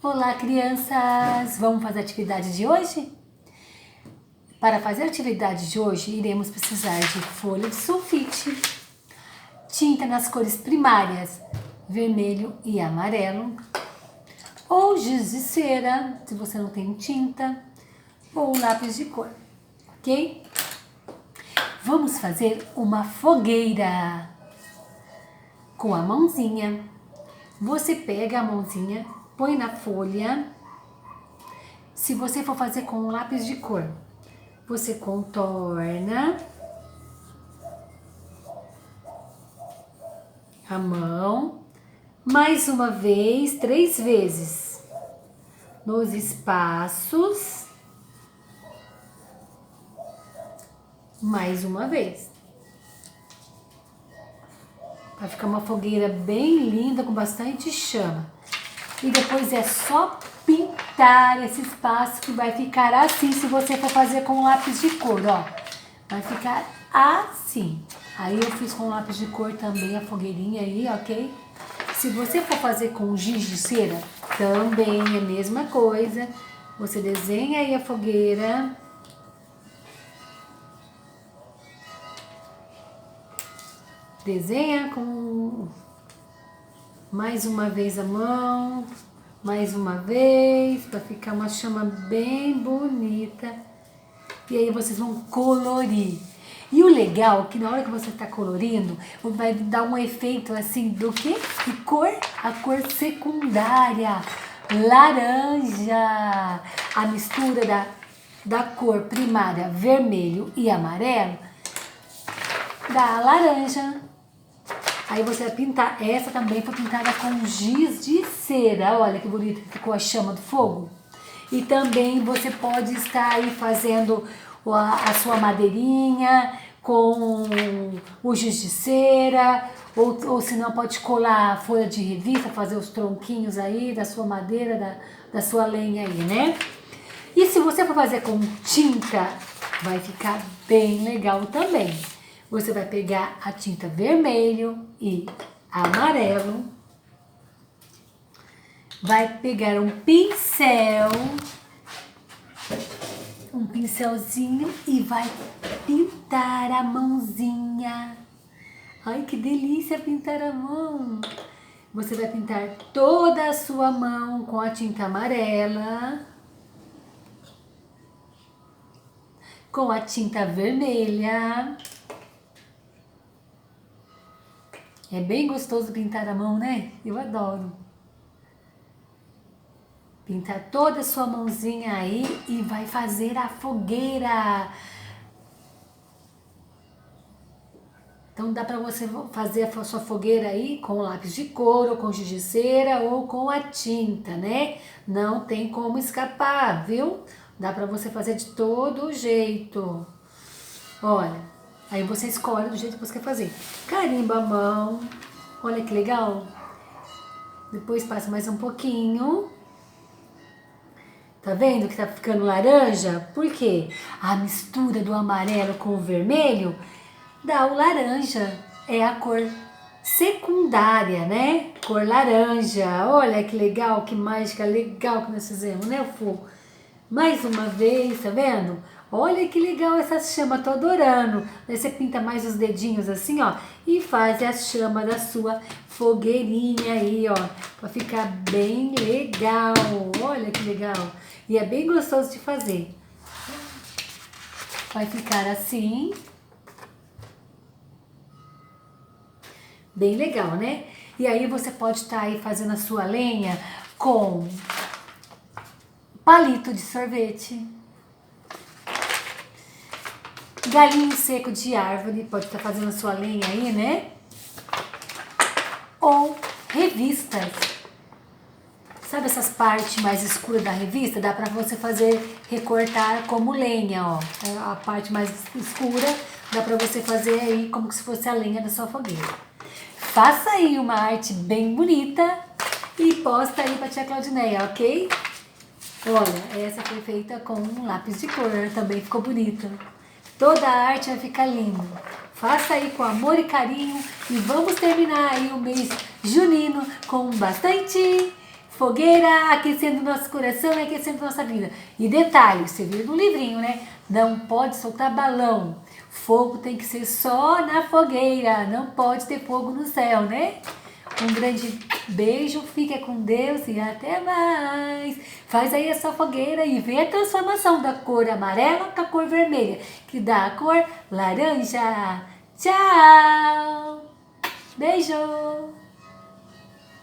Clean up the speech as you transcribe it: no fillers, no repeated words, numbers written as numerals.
Olá, crianças! Vamos fazer a atividade de hoje? Para fazer a atividade de hoje, iremos precisar de folha de sulfite, tinta nas cores primárias, vermelho e amarelo, ou giz de cera, se você não tem tinta, ou lápis de cor, ok? Vamos fazer uma fogueira com a mãozinha. Você pega a mãozinha, põe na folha. Se você for fazer com um lápis de cor, você contorna a mão mais uma vez, 3 vezes, nos espaços, mais uma vez. Vai ficar uma fogueira bem linda, com bastante chama. E depois é só pintar esse espaço que vai ficar assim, se você for fazer com lápis de cor, ó. Vai ficar assim. Aí eu fiz com lápis de cor também a fogueirinha aí, ok? Se você for fazer com giz de cera, também é a mesma coisa. Você desenha aí a fogueira. Desenha com mais uma vez a mão, mais uma vez, para ficar uma chama bem bonita. E aí vocês vão colorir. E o legal é que na hora que você está colorindo, vai dar um efeito assim do que? Que cor? A cor secundária, laranja. A mistura da cor primária, vermelho e amarelo, dá laranja. Aí você vai pintar, essa também foi pintada com giz de cera, olha que bonito que ficou a chama do fogo. E também você pode estar aí fazendo a sua madeirinha com o giz de cera, ou se não pode colar a folha de revista, fazer os tronquinhos aí da sua madeira, da sua lenha aí, né? E se você for fazer com tinta, vai ficar bem legal também. Você vai pegar a tinta vermelho e amarelo, vai pegar um pincelzinho e vai pintar a mãozinha. Ai, que delícia pintar a mão! Você vai pintar toda a sua mão com a tinta amarela, com a tinta vermelha. É bem gostoso pintar a mão, né? Eu adoro. Pintar toda a sua mãozinha aí e vai fazer a fogueira. Então dá para você fazer a sua fogueira aí com lápis de cor, ou com giz de cera, ou com a tinta, né? Não tem como escapar, viu? Dá para você fazer de todo jeito. Olha. Aí você escolhe do jeito que você quer fazer. Carimba a mão. Olha que legal. Depois passa mais um pouquinho. Tá vendo que tá ficando laranja? Por quê? A mistura do amarelo com o vermelho dá o laranja. É a cor secundária, né? Cor laranja. Olha que legal, que mágica legal que nós fizemos, né, o fogo? Mais uma vez, tá vendo? Olha que legal essa chama, tô adorando. Aí você pinta mais os dedinhos assim, ó, e faz a chama da sua fogueirinha aí, ó, pra ficar bem legal. Olha que legal. E é bem gostoso de fazer. Vai ficar assim. Bem legal, né? E aí você pode estar aí fazendo a sua lenha com palito de sorvete, galinho seco de árvore, pode estar fazendo a sua lenha aí, né? Ou revistas. Sabe essas partes mais escuras da revista? Dá pra você fazer, recortar como lenha, ó. A parte mais escura dá pra você fazer aí como se fosse a lenha da sua fogueira. Faça aí uma arte bem bonita e posta aí pra tia Claudineia, ok? Olha, essa foi feita com um lápis de cor, também ficou bonita. Toda a arte vai ficar linda. Faça aí com amor e carinho e vamos terminar aí o mês junino com bastante Fogueira aquecendo nosso coração e aquecendo nossa vida. E detalhe, você viu no livrinho, né? Não pode soltar balão. Fogo tem que ser só na fogueira. Não pode ter fogo no céu, né? Um grande beijo, fica com Deus e até mais. Faz aí a sua fogueira e vê a transformação da cor amarela com a cor vermelha, que dá a cor laranja. Tchau! Beijo!